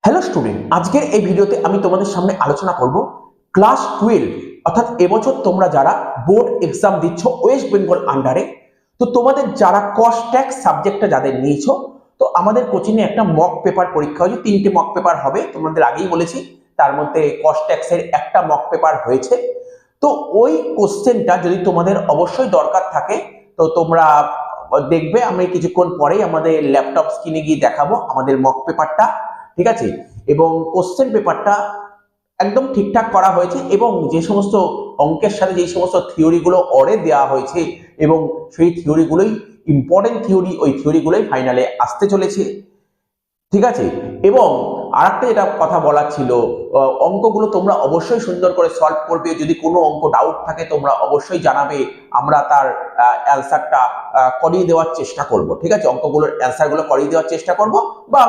Hello student, আজকের এই ভিডিওতে আমি তোমাদের সামনে আলোচনা করব ক্লাস 12 অর্থাৎ এবছর তোমরা যারা বোর্ড এক্সাম দিচ্ছ ওয়েস্ট বেঙ্গল আন্ডারে, তো তোমাদের যারা কস্ট ট্যাক্স সাবজেক্টটা যাদের নিয়েছো, তো আমাদের কোচিং এ একটা মক পেপার পরীক্ষা হয়েছে। 3টে মক পেপার হবে, তোমাদের আগেই বলেছি। তার মধ্যে কস্ট ট্যাক্সের একটা মক পেপার হয়েছে। তো ওই কোশ্চেনটা যদি তোমাদের অবশ্যই দরকার থাকে, তো তোমরা দেখবে। আমি কিছুক্ষণ পরেই আমাদের ল্যাপটপ স্ক্রিনে গিয়ে দেখাবো আমাদের মক পেপারটা, ঠিক আছে। এবং কোশ্চেন পেপারটা একদম ঠিকঠাক করা হয়েছে, এবং যে সমস্ত অঙ্কের সাথে যে সমস্ত থিওরিগুলো অরে দেওয়া হয়েছে, এবং সেই থিওরিগুলোই ইম্পর্টেন্ট থিওরি, ওই থিওরিগুলোই ফাইনালে আসতে চলেছে, ঠিক আছে। এবং আরেকটা যেটা কথা বলার ছিল, অঙ্কগুলো তোমরা অবশ্যই সুন্দর করে সলভ করবে। যদি কোনো অঙ্ক ডাউট থাকে তোমরা অবশ্যই জানাবে, আমরা তার অ্যান্সারটা করিয়ে দেওয়ার চেষ্টা করব, ঠিক আছে। অঙ্কগুলোর অ্যান্সারগুলো করিয়ে দেওয়ার চেষ্টা করব, বা আমি